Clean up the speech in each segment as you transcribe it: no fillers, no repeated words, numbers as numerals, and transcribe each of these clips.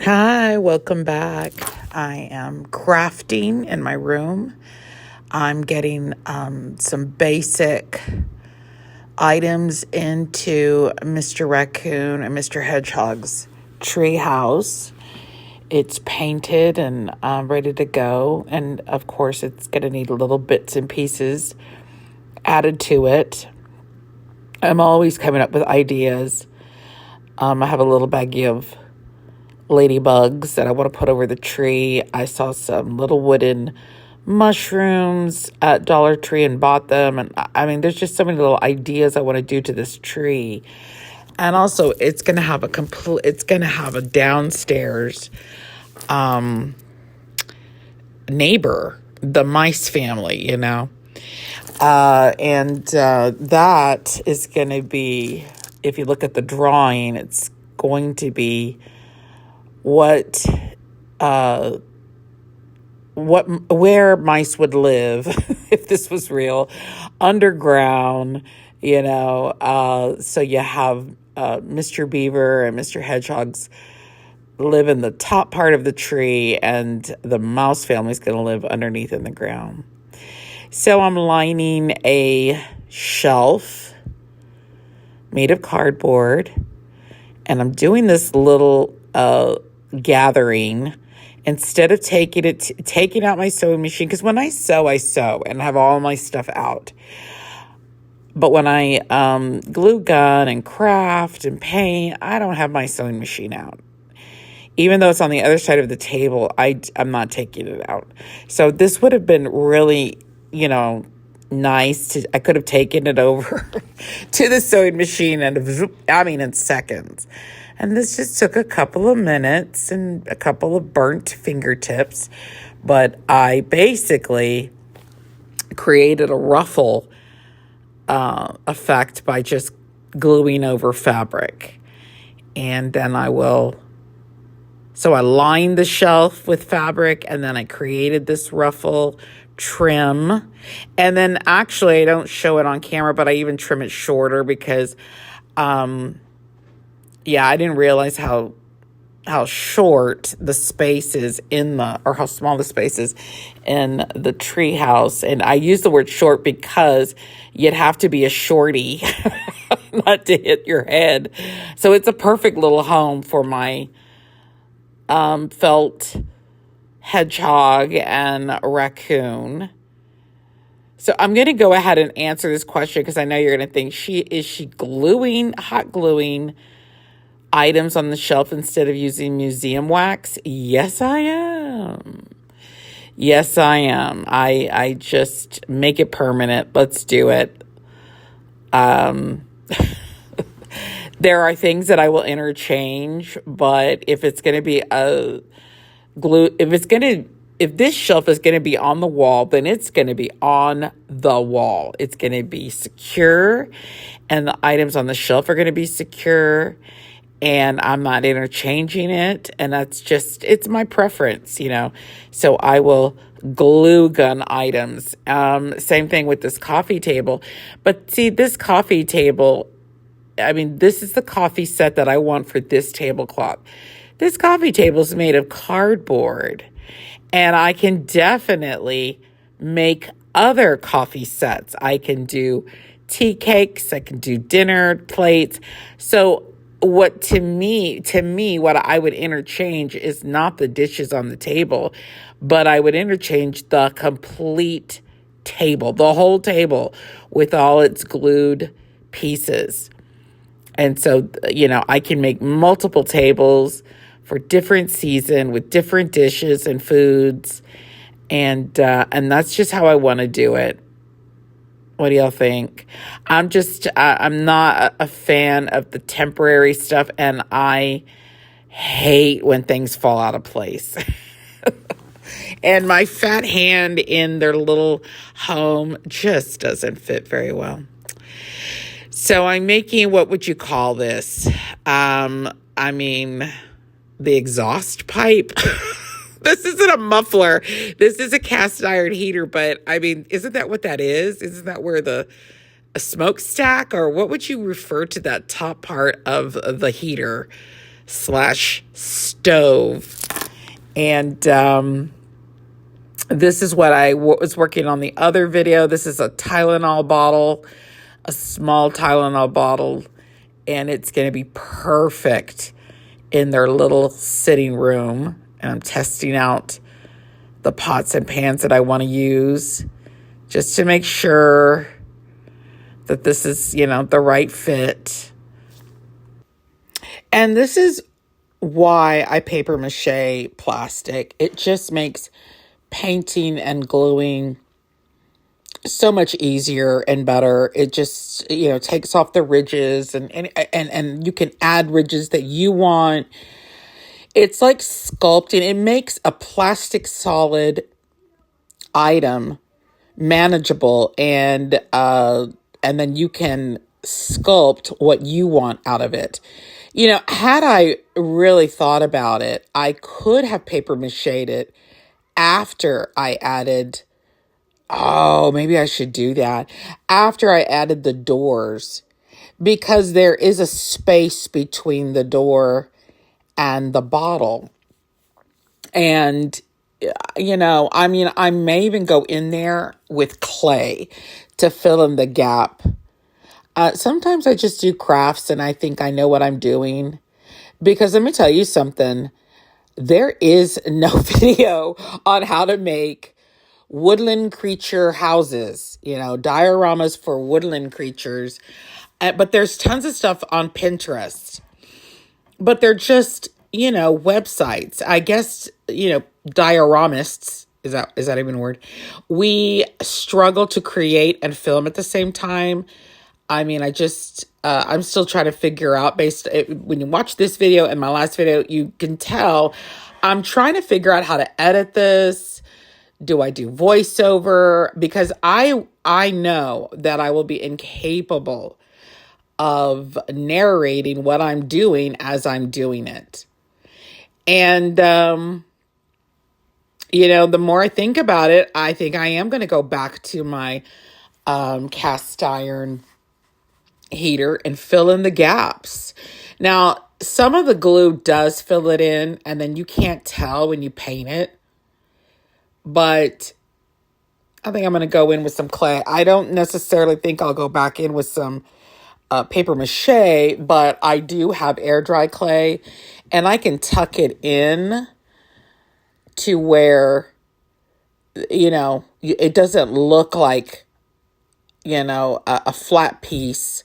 Hi, welcome back. I am crafting in my room. I'm getting some basic items into Mr. Raccoon and Mr. Hedgehog's tree house. It's painted and ready to go. And of course, it's going to need little bits and pieces added to it. I'm always coming up with ideas. I have a little baggie of ladybugs that I want to put over the tree. I saw some little wooden mushrooms at Dollar Tree and bought them. And I mean, there's just so many little ideas I want to do to this tree. And also, it's going to have a downstairs neighbor, the mice family, and that is going to be, if you look at the drawing, it's going to be what where mice would live if this was real, underground, so you have Mr. Beaver and Mr. Hedgehogs live in the top part of the tree, and the mouse family is going to live underneath in the ground. So I'm lining a shelf made of cardboard, and I'm doing this little gathering instead of taking out my sewing machine, because when I sew and have all my stuff out. But when I glue gun and craft and paint, I don't have my sewing machine out. Even though it's on the other side of the table, I'm not taking it out. So this would have been really, nice. I could have taken it over to the sewing machine in seconds. And this just took a couple of minutes and a couple of burnt fingertips. But I basically created a ruffle effect by just gluing over fabric. And then so I lined the shelf with fabric, and then I created this ruffle trim. And then actually, I don't show it on camera, but I even trim it shorter because I didn't realize how short the space is or how small the space is in the tree house. And I use the word short because you'd have to be a shorty not to hit your head. So it's a perfect little home for my felt hedgehog and raccoon. So I'm going to go ahead and answer this question because I know you're going to think, is she hot gluing items on the shelf instead of using museum wax? Yes, I am. Yes, I am. I just make it permanent. Let's do it. There are things that I will interchange, but if it's going to be a glue, if this shelf is going to be on the wall, then it's going to be on the wall. It's going to be secure, and the items on the shelf are going to be secure, and I'm not interchanging it. And it's my preference, so I will glue gun items. Same thing with this coffee table. But see, this coffee table, this is the coffee set that I want for this tablecloth. This coffee table is made of cardboard, and I can definitely make other coffee sets. I can do tea cakes. I can do dinner plates. So what to me, what I would interchange is not the dishes on the table, but I would interchange the complete table, the whole table with all its glued pieces. And so, I can make multiple tables for different season with different dishes and foods. And that's just how I want to do it. What do y'all think? I'm not a fan of the temporary stuff, and I hate when things fall out of place. And my fat hand in their little home just doesn't fit very well. So I'm making, what would you call this? The exhaust pipe. This isn't a muffler. This is a cast iron heater, but isn't that what that is? Isn't that where a smokestack, or what would you refer to that top part of the heater? slash stove. And this is what I was working on the other video. This is a Tylenol bottle, a small Tylenol bottle, and it's going to be perfect in their little sitting room. And I'm testing out the pots and pans that I want to use just to make sure that this is, the right fit. And this is why I paper mache plastic. It just makes painting and gluing so much easier and better. It just, takes off the ridges and you can add ridges that you want. It's like sculpting. It makes a plastic solid item manageable, and then you can sculpt what you want out of it. Had I really thought about it, I could have paper mache'd it after I added, maybe I should do that, after I added the doors, because there is a space between the door and the bottle. And, I may even go in there with clay to fill in the gap. Sometimes I just do crafts and I think I know what I'm doing. Because let me tell you something. There is no video on how to make woodland creature houses, dioramas for woodland creatures. But there's tons of stuff on Pinterest. But they're just, websites. I guess, dioramists, is that even a word? We struggle to create and film at the same time. I'm still trying to figure out when you watch this video and my last video, you can tell I'm trying to figure out how to edit this. Do I do voiceover? Because I know that I will be incapable of narrating what I'm doing as I'm doing it. And, the more I think about it, I think I am going to go back to my cast iron heater and fill in the gaps. Now, some of the glue does fill it in, and then you can't tell when you paint it. But I think I'm going to go in with some clay. I don't necessarily think I'll go back in with some paper mache, but I do have air dry clay, and I can tuck it in to where, it doesn't look like, a flat piece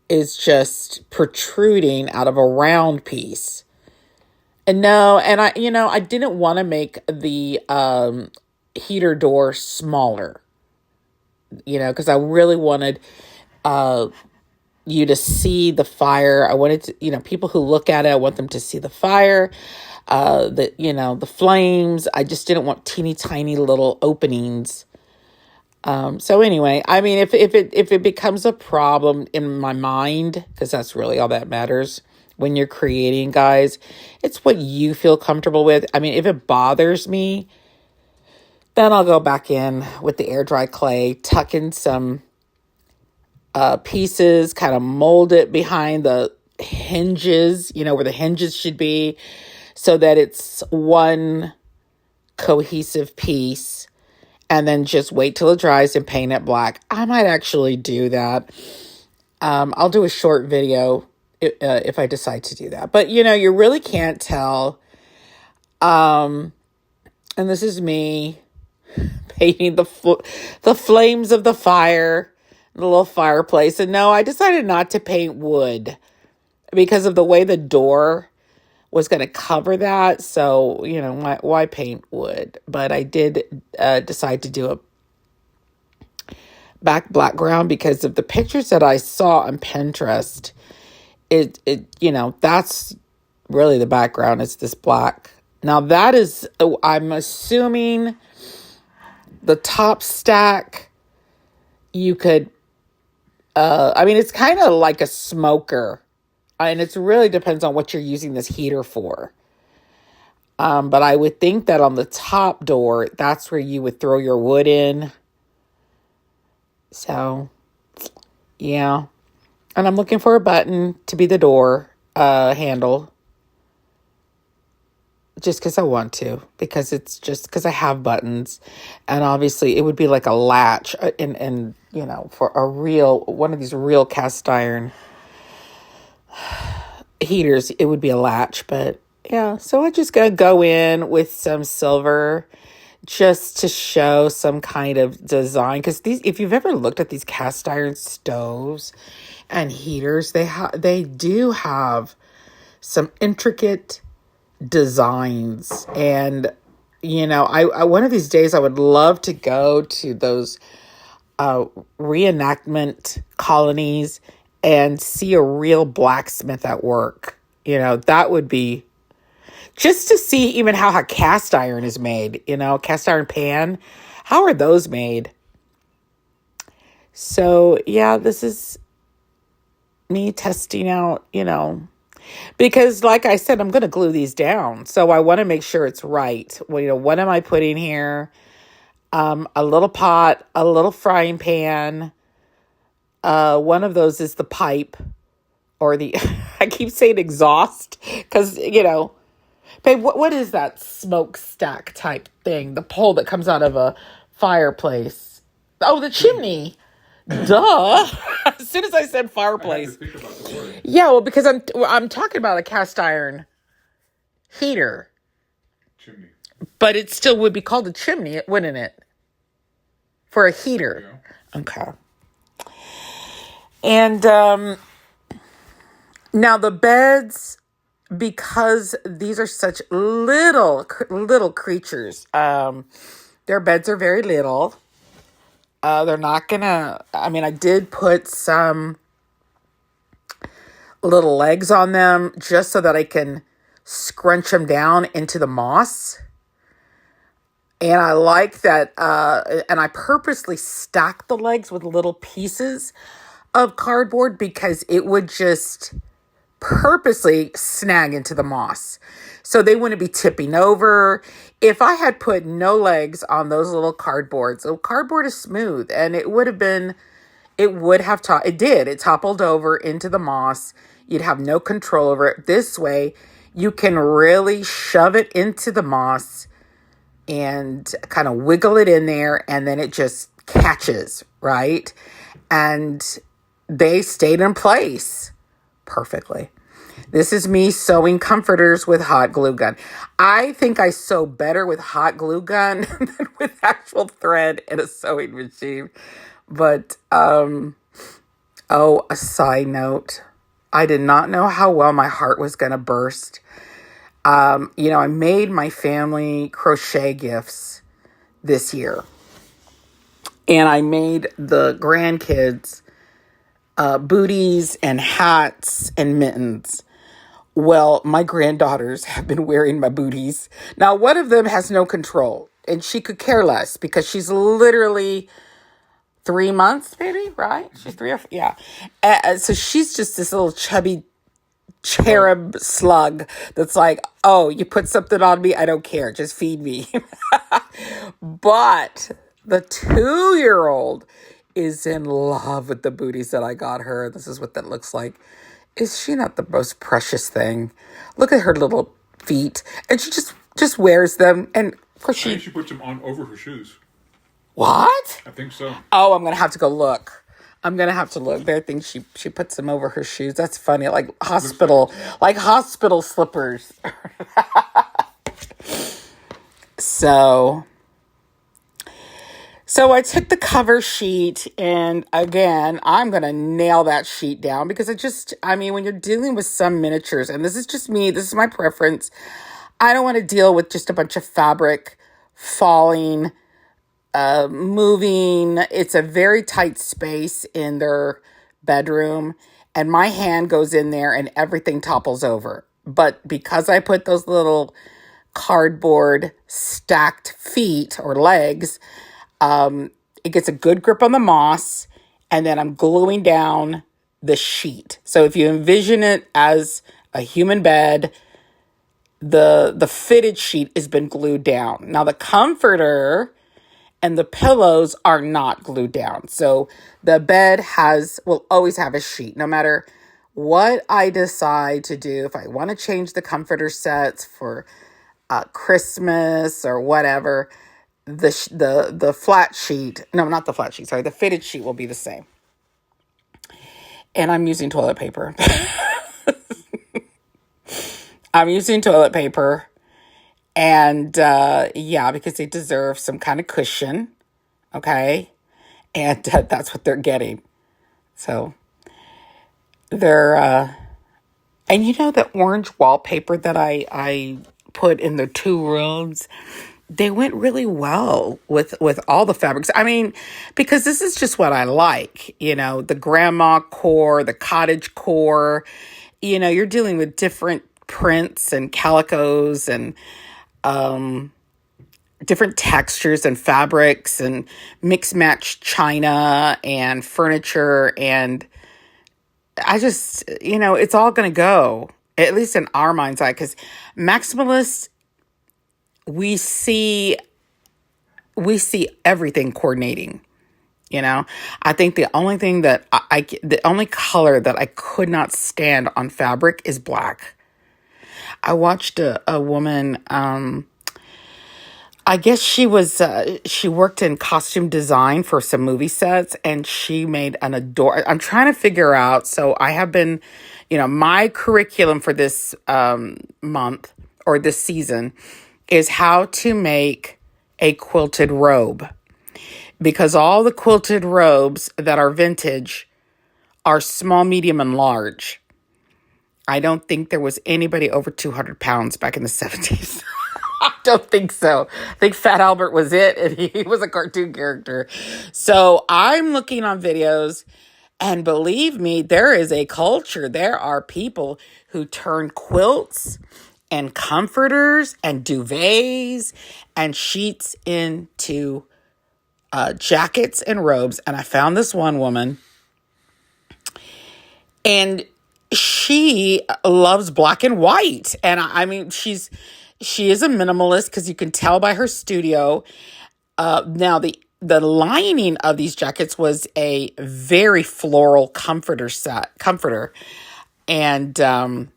is just protruding out of a round piece. And I didn't want to make the heater door smaller, because I really wanted you to see the fire. I wanted to, people who look at it, I want them to see the fire, the flames. I just didn't want teeny tiny little openings. So anyway, if it becomes a problem in my mind, because that's really all that matters when you're creating, guys, it's what you feel comfortable with. If it bothers me, then I'll go back in with the air dry clay, tuck in some pieces, kind of mold it behind the hinges, where the hinges should be, so that it's one cohesive piece, and then just wait till it dries and paint it black. I might actually do that. I'll do a short video if I decide to do that. But, you really can't tell. And this is me painting the flames of the fire, the little fireplace. And no, I decided not to paint wood because of the way the door was going to cover that. So, why paint wood? But I did decide to do a background because of the pictures that I saw on Pinterest. It that's really the background. It's this black. Now that is, I'm assuming the top stack, you could, it's kind of like a smoker. And it really depends on what you're using this heater for. But I would think that on the top door, that's where you would throw your wood in. So, yeah. And I'm looking for a button to be the door handle. just because I want to, because it's just because I have buttons, and obviously it would be like a latch, and for a real one of these real cast iron heaters, it would be a latch. But yeah, so I just gotta go in with some silver just to show some kind of design, because these, if you've ever looked at these cast iron stoves and heaters, they do have some intricate designs. And I one of these days I would love to go to those reenactment colonies and see a real blacksmith at work. That would be, just to see even how a cast iron is made, cast iron pan, how are those made? So yeah, this is me testing out, because like I said, I'm going to glue these down. So I want to make sure it's right. Well, what am I putting here? A little pot, a little frying pan. One of those is the pipe, or the, I keep saying exhaust because, babe, what is that smokestack type thing? The pole that comes out of a fireplace. Oh, the chimney. Duh. As soon as I said fireplace. I had to think about the word. Yeah, well, because I'm talking about a cast iron heater. Chimney. But it still would be called a chimney, wouldn't it? For a heater. Yeah. Okay. And now the beds, because these are such little creatures, their beds are very little. They're not gonna, I did put some little legs on them just so that I can scrunch them down into the moss. And I like that, and I purposely stacked the legs with little pieces of cardboard because it would just purposely snag into the moss. So they wouldn't be tipping over. If I had put no legs on those little cardboards, so cardboard is smooth, and it toppled over into the moss. You'd have no control over it. This way, you can really shove it into the moss and kind of wiggle it in there, and then it just catches, right? And they stayed in place perfectly. This is me sewing comforters with hot glue gun. I think I sew better with hot glue gun than with actual thread in a sewing machine. But, a side note, I did not know how well my heart was going to burst. I made my family crochet gifts this year. And I made the grandkids booties and hats and mittens. Well, my granddaughters have been wearing my booties. Now, one of them has no control, and she could care less because she's literally 3 months, maybe, right? She's 3 or 4, yeah. So she's just this little chubby cherub slug that's like, oh, you put something on me, I don't care, just feed me. But the 2-year-old is in love with the booties that I got her. This is what that looks like. Is she not the most precious thing? Look at her little feet, and she just wears them. And of course she puts them on over her shoes. What? I think so. Oh, I'm gonna have to go look. I'm gonna have to look. There, think she puts them over her shoes. That's funny, like hospital slippers. So I took the cover sheet, and again, I'm going to nail that sheet down because when you're dealing with some miniatures, and this is just me, this is my preference, I don't want to deal with just a bunch of fabric falling, moving. It's a very tight space in their bedroom, and my hand goes in there and everything topples over. But because I put those little cardboard stacked feet or legs, it gets a good grip on the moss, and then I'm gluing down the sheet. So if you envision it as a human bed, the fitted sheet has been glued down. Now the comforter and the pillows are not glued down. So the bed will always have a sheet, no matter what I decide to do. If I want to change the comforter sets for Christmas or whatever, the flat sheet, no, not the flat sheet, sorry, the fitted sheet will be the same. And I'm using toilet paper. I'm using toilet paper. And yeah, because they deserve some kind of cushion. Okay. And that's what they're getting. So they're, and you know, the orange wallpaper that I put in the 2 rooms, they went really well with all the fabrics. I mean, because this is just what I like, you know, the grandma core, the cottage core, you know, you're dealing with different prints and calicos and different textures and fabrics and mix match china and furniture. And I just, you know, it's all going to go, at least in our mind's eye, because maximalists, we see everything coordinating. You know, I think the only thing that the only color that I could not stand on fabric is black. I watched a woman, I guess she worked in costume design for some movie sets, and she made I'm trying to figure out, so I have been, you know, my curriculum for this month or this season is how to make a quilted robe, because all the quilted robes that are vintage are small, medium, and large. I don't think there was anybody over 200 pounds back in the 70s. I don't think so. I think Fat Albert was it, and he was a cartoon character. So I'm looking on videos, and believe me, there is a culture. There are people who turn quilts and comforters and duvets and sheets into jackets and robes. And I found this one woman, and she loves black and white. And I mean, she is a minimalist, because you can tell by her studio. Now the lining of these jackets was a very floral comforter. And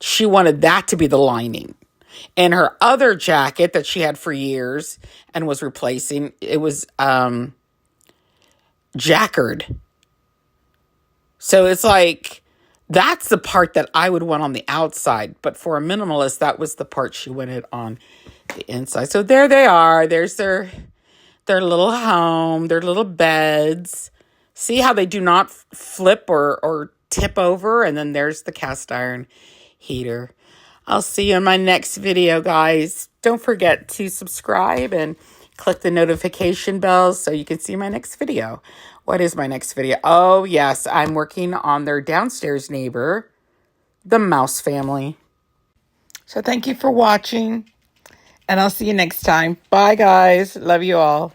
she wanted that to be the lining. And her other jacket that she had for years and was replacing, it was jacquard. So it's like, that's the part that I would want on the outside. But for a minimalist, that was the part she wanted on the inside. So there they are. There's their little home, their little beds. See how they do not flip or tip over? And then there's the cast iron heater. I'll see you in my next video, guys. Don't forget to subscribe and click the notification bell so you can see my next video. What is my next video? Oh, yes, I'm working on their downstairs neighbor, the mouse family. So thank you for watching, and I'll see you next time. Bye, guys. Love you all.